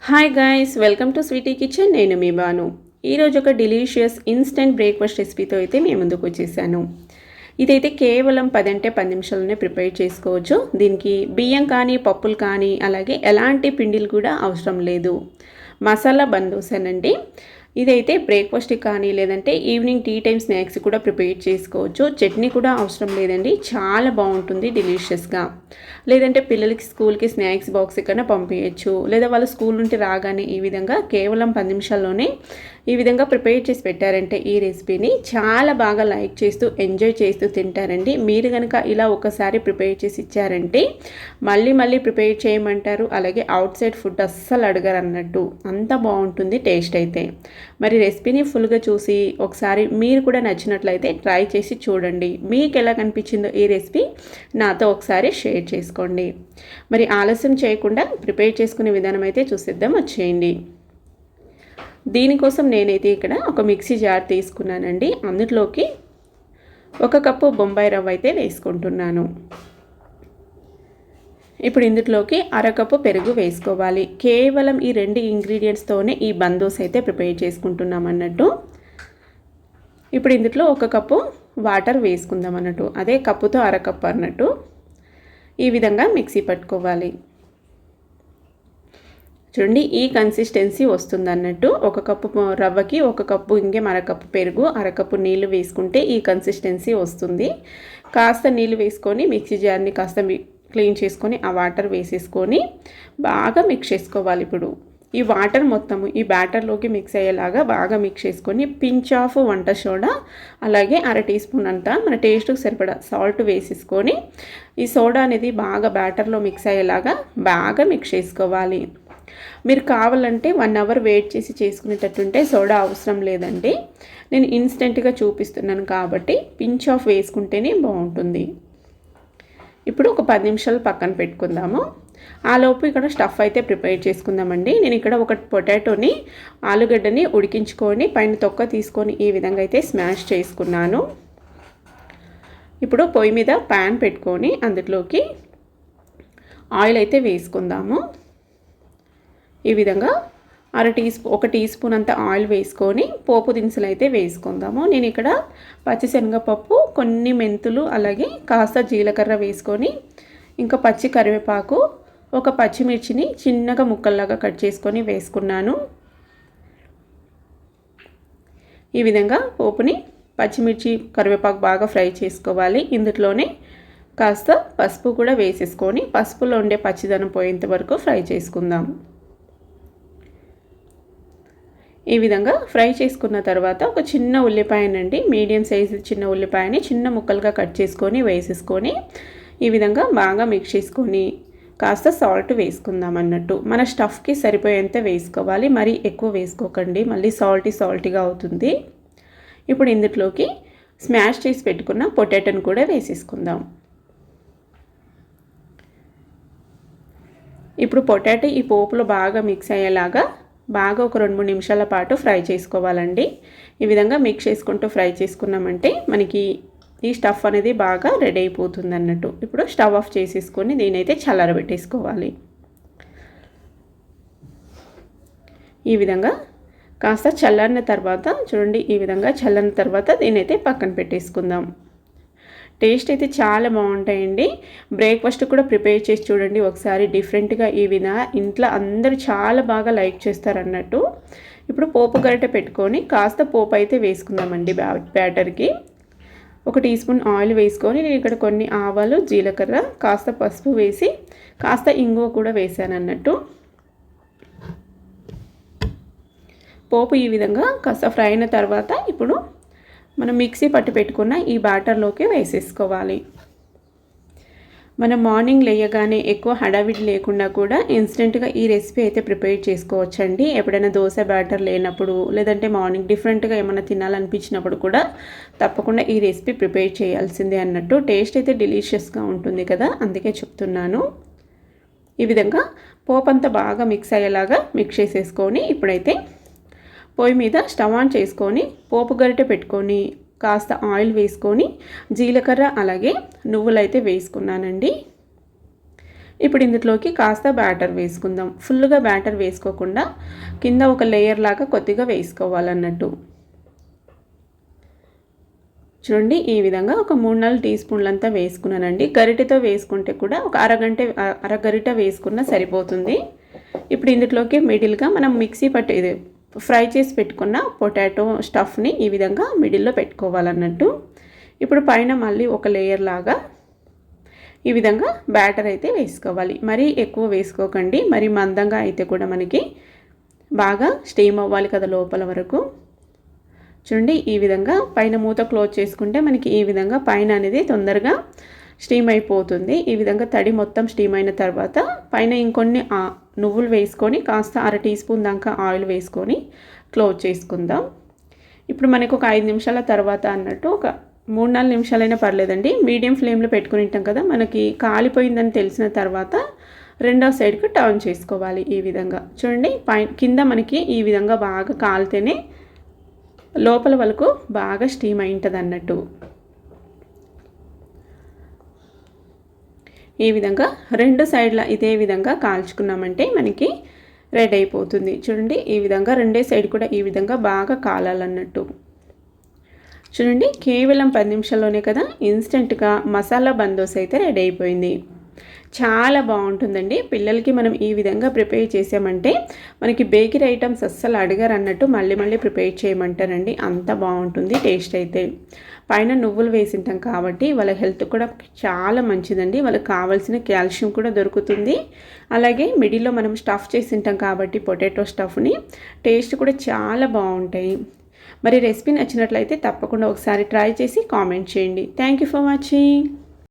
Hi guys, welcome to Sweety Kitchen. నేను మీ బాను. ఈరోజు ఒక డెలీషియస్ ఇన్స్టెంట్ బ్రేక్ఫాస్ట్ రెసిపీతో అయితే మేము ముందుకు వచ్చేసాను. ఇదైతే కేవలం 10 నిమిషాల్లోనే ప్రిపేర్ చేసుకోవచ్చు. దీనికి బియ్యం కానీ పప్పులు కానీ అలాగే ఎలాంటి పిండిలు కూడా అవసరం లేదు. మసాలా బందోసానండి. ఇదైతే బ్రేక్ఫాస్ట్కి కానీ లేదంటే ఈవినింగ్ టీ టైమ్ స్నాక్స్ కూడా ప్రిపేర్ చేసుకోవచ్చు. చట్నీ కూడా అవసరం లేదండి, చాలా బాగుంటుంది డెలీషియస్గా. లేదంటే పిల్లలకి స్కూల్కి స్నాక్స్ బాక్స్ కన్నా పంపించచ్చు. లేదా వాళ్ళ స్కూల్ నుండి రాగానే ఈ విధంగా కేవలం 10 నిమిషాల్లోనే ఈ విధంగా ప్రిపేర్ చేసి పెట్టారంటే ఈ రెసిపీని చాలా బాగా లైక్ చేస్తూ ఎంజాయ్ చేస్తూ తింటారండి. మీరు కనుక ఇలా ఒకసారి ప్రిపేర్ చేసి ఇచ్చారంటే మళ్ళీ మళ్ళీ ప్రిపేర్ చేయమంటారు. అలాగే అవుట్ సైడ్ ఫుడ్ అస్సలు అడగరు అన్నట్టు, అంత బాగుంటుంది టేస్ట్ అయితే. మరి రెసిపీని ఫుల్గా చూసి ఒకసారి మీరు కూడా నచ్చినట్లయితే ట్రై చేసి చూడండి. మీకు ఎలా కనిపించిందో ఈ రెసిపీ నాతో ఒకసారి షేర్ చేసుకోండి. మరి ఆలస్యం చేయకుండా ప్రిపేర్ చేసుకునే విధానం అయితే చూసేద్దాం, వచ్చేయండి. దీనికోసం నేనైతే ఇక్కడ ఒక మిక్సీ జార్ తీసుకున్నానండి. అందులోకి 1 కప్పు బొంబాయి రవ్వ అయితే వేసుకుంటున్నాను. ఇప్పుడు ఇందులోకి 1/2 కప్పు పెరుగు వేసుకోవాలి. కేవలం ఈ 2 ఇంగ్రీడియంట్స్తోనే ఈ బందోస్ అయితే ప్రిపేర్ చేసుకుంటున్నాం అన్నట్టు. ఇప్పుడు ఇందులో 1 కప్పు వాటర్ వేసుకుందాం అన్నట్టు, అదే కప్పుతో 1/2 కప్పు అన్నట్టు. ఈ విధంగా మిక్సీ పట్టుకోవాలి. చూడండి, ఈ కన్సిస్టెన్సీ వస్తుంది అన్నట్టు. 1 కప్పు రవ్వకి 1 కప్పు ఇంకేం 1/2 కప్పు పెరుగు, 1/2 కప్పు నీళ్ళు వేసుకుంటే ఈ కన్సిస్టెన్సీ వస్తుంది. కాస్త నీళ్ళు వేసుకొని మిక్సీ జార్ని కాస్త క్లీన్ చేసుకొని ఆ వాటర్ వేసేసుకొని బాగా మిక్స్ చేసుకోవాలి. ఇప్పుడు ఈ వాటర్ మొత్తము ఈ బ్యాటర్లోకి మిక్స్ అయ్యేలాగా బాగా మిక్స్ చేసుకొని పించ్ ఆఫ్ వంట సోడా అలాగే 1/2 టీ స్పూన్ అంతా మన టేస్ట్కి సరిపడా సాల్ట్ వేసేసుకొని ఈ సోడా అనేది బాగా బ్యాటర్లో మిక్స్ అయ్యేలాగా బాగా మిక్స్ చేసుకోవాలి. మీరు కావాలంటే 1 అవర్ వెయిట్ చేసి చేసుకునేటట్టుంటే సోడా అవసరం లేదండి. నేను ఇన్స్టెంట్గా చూపిస్తున్నాను కాబట్టి పించ్ ఆఫ్ వేసుకుంటేనే బాగుంటుంది. ఇప్పుడు ఒక 10 నిమిషాలు పక్కన పెట్టుకుందాము. ఆలోపు ఇక్కడ స్టఫ్ అయితే ప్రిపేర్ చేసుకుందామండి. నేను ఇక్కడ ఒక పొటాటోని ఆలుగడ్డని ఉడికించుకొని పైన తొక్క తీసుకొని ఈ విధంగా అయితే స్మాష్ చేసుకున్నాను. ఇప్పుడు పొయ్యి మీద ప్యాన్ పెట్టుకొని అందులోకి ఆయిల్ అయితే వేసుకుందాము. ఈ విధంగా 1 టీ స్పూన్ అంత ఆయిల్ వేసుకొని పోపు దినుసులు అయితే వేసుకుందాము. నేను ఇక్కడ పచ్చిశనగపప్పు, కొన్ని మెంతులు అలాగే కాస్త జీలకర్ర వేసుకొని ఇంకా పచ్చి కరివేపాకు, 1 పచ్చిమిర్చిని చిన్నగా ముక్కల్లాగా కట్ చేసుకొని వేసుకున్నాను. ఈ విధంగా పోపుని పచ్చిమిర్చి కరివేపాకు బాగా ఫ్రై చేసుకోవాలి. ఇందులోనే కాస్త పసుపు కూడా వేసేసుకొని పసుపులో ఉండే పచ్చిదనం పోయేంత వరకు ఫ్రై చేసుకుందాం. ఈ విధంగా ఫ్రై చేసుకున్న తర్వాత ఒక చిన్న ఉల్లిపాయనండి, మీడియం సైజు చిన్న ఉల్లిపాయని చిన్న ముక్కలుగా కట్ చేసుకొని వేసేసుకొని ఈ విధంగా బాగా మిక్స్ చేసుకొని కాస్త సాల్ట్ వేసుకుందాం అన్నట్టు. మన స్టఫ్కి సరిపోయేంత వేసుకోవాలి, మరీ ఎక్కువ వేసుకోకండి, మళ్ళీ సాల్టీగా అవుతుంది. ఇప్పుడు ఇందులోకి స్మాష్ చేసి పెట్టుకున్న పొటాటోని కూడా వేసేసుకుందాం. ఇప్పుడు పొటాటో ఈ పోపులో బాగా మిక్స్ అయ్యేలాగా బాగా ఒక 2-3 నిమిషాల పాటు ఫ్రై చేసుకోవాలండి. ఈ విధంగా మిక్స్ చేసుకుంటూ ఫ్రై చేసుకున్నామంటే మనకి ఈ స్టఫ్ అనేది బాగా రెడీ అయిపోతుంది అన్నట్టు. ఇప్పుడు స్టవ్ ఆఫ్ చేసేసుకొని దీనైతే చల్లారబెట్టేసుకోవాలి. ఈ విధంగా కాస్త చల్లారిన తర్వాత చూడండి, ఈ విధంగా చల్లారిన తర్వాత దీనైతే పక్కన పెట్టేసుకుందాం. టేస్ట్ అయితే చాలా బాగుంటాయండి. బ్రేక్ఫాస్ట్ కూడా ప్రిపేర్ చేసి చూడండి ఒకసారి, డిఫరెంట్గా ఈ విధంగా ఇంట్లో అందరూ చాలా బాగా లైక్ చేస్తారు అన్నట్టు. ఇప్పుడు పోపు గరిటె పెట్టుకొని కాస్త పోపు అయితే వేసుకుందామండి బ్యాటర్కి. 1 టీ స్పూన్ ఆయిల్ వేసుకొని నేను ఇక్కడ కొన్ని ఆవాలు, జీలకర్ర, కాస్త పసుపు వేసి కాస్త ఇంగువ కూడా వేసాను అన్నట్టు. పోపు ఈ విధంగా కాస్త ఫ్రై అయిన తర్వాత ఇప్పుడు మనం మిక్సీ పట్టి పెట్టుకున్న ఈ బ్యాటర్లోకి వేసేసుకోవాలి. మనం మార్నింగ్ లేయగానే ఎక్కువ హడావిడి లేకుండా కూడా ఇన్స్టెంట్గా ఈ రెసిపీ అయితే ప్రిపేర్ చేసుకోవచ్చండి. ఎప్పుడైనా దోశ బ్యాటర్ లేనప్పుడు లేదంటే మార్నింగ్ డిఫరెంట్గా ఏమైనా తినాలనిపించినప్పుడు కూడా తప్పకుండా ఈ రెసిపీ ప్రిపేర్ చేయాల్సిందే అన్నట్టు. టేస్ట్ అయితే డెలీషియస్గా ఉంటుంది కదా, అందుకే చెప్తున్నాను. ఈ విధంగా పోపు అంతా బాగా మిక్స్ అయ్యేలాగా మిక్స్ చేసేసుకొని ఇప్పుడైతే పొయ్యి మీద స్టవ్ ఆన్ చేసుకొని పోపు గరిటె పెట్టుకొని కాస్త ఆయిల్ వేసుకొని జీలకర్ర అలాగే నువ్వులైతే వేసుకున్నానండి. ఇప్పుడు ఇందులోకి కాస్త బ్యాటర్ వేసుకుందాం. ఫుల్గా బ్యాటర్ వేసుకోకుండా కింద ఒక లేయర్ లాగా కొద్దిగా వేసుకోవాలన్నట్టు. చూడండి ఈ విధంగా ఒక 3-4 టీ స్పూన్లంతా వేసుకున్నానండి. గరిటెతో వేసుకుంటే కూడా ఒక అరగరిట వేసుకున్నా సరిపోతుంది. ఇప్పుడు ఇందులోకి మిడిల్గా మనం మిక్సీ పట్టి ఫ్రై చేసి పెట్టుకున్న పొటాటో స్టఫ్ని ఈ విధంగా మిడిల్లో పెట్టుకోవాలన్నట్టు. ఇప్పుడు పైన మళ్ళీ ఒక లేయర్ లాగా ఈ విధంగా బ్యాటర్ అయితే వేసుకోవాలి. మరీ ఎక్కువ వేసుకోకండి, మరీ మందంగా అయితే కూడా మనకి బాగా స్టీమ్ అవ్వాలి కదా లోపల వరకు. చూడండి ఈ విధంగా పైన మూత క్లోజ్ చేసుకుంటే మనకి ఈ విధంగా పైన అనేది తొందరగా స్టీమ్ అయిపోతుంది. ఈ విధంగా తడి మొత్తం స్టీమ్ అయిన తర్వాత పైన ఇంకొన్ని నువ్వులు వేసుకొని కాస్త 1/2 టీ స్పూన్ దాకా ఆయిల్ వేసుకొని క్లోజ్ చేసుకుందాం. ఇప్పుడు మనకు ఒక 5 నిమిషాల తర్వాత అన్నట్టు ఒక 3-4 నిమిషాలైనా పర్లేదండి, మీడియం ఫ్లేమ్లో పెట్టుకుని ఉంటాం కదా, మనకి కాలిపోయిందని తెలిసిన తర్వాత రెండో సైడ్కి టర్న్ చేసుకోవాలి. ఈ విధంగా చూడండి కింద మనకి ఈ విధంగా బాగా కాలితేనే లోపల వరకు బాగా స్టీమ్ అయి ఉంటుంది అన్నట్టు. ఈ విధంగా రెండు సైడ్ల ఇదే విధంగా కాల్చుకున్నామంటే మనకి రెడీ అయిపోతుంది. చూడండి ఈ విధంగా రెండే సైడ్ కూడా ఈ విధంగా బాగా కాలాలన్నట్టు. చూడండి కేవలం 10 నిమిషాల్లోనే కదా ఇన్స్టెంట్గా మసాలా బందోస్ అయితే రెడీ అయిపోయింది. చాలా బాగుంటుందండి. పిల్లలకి మనం ఈ విధంగా ప్రిపేర్ చేసామంటే మనకి బేకరీ ఐటమ్స్ అస్సలు అడిగారు అన్నట్టు మళ్ళీ మళ్ళీ ప్రిపేర్ చేయమంటారండి. అంత బాగుంటుంది టేస్ట్ అయితే. పైన నువ్వులు వేసింటాం కాబట్టి వాళ్ళ హెల్త్ కూడా చాలా మంచిదండి. వాళ్ళకి కావాల్సిన కాల్షియం కూడా దొరుకుతుంది. అలాగే మిడిల్లో మనం స్టఫ్ చేసింటాం కాబట్టి పొటాటో స్టఫ్ని టేస్ట్ కూడా చాలా బాగుంటాయి. మరి రెసిపీ నచ్చినట్లయితే తప్పకుండా ఒకసారి ట్రై చేసి కామెంట్ చేయండి. Thank you for watching.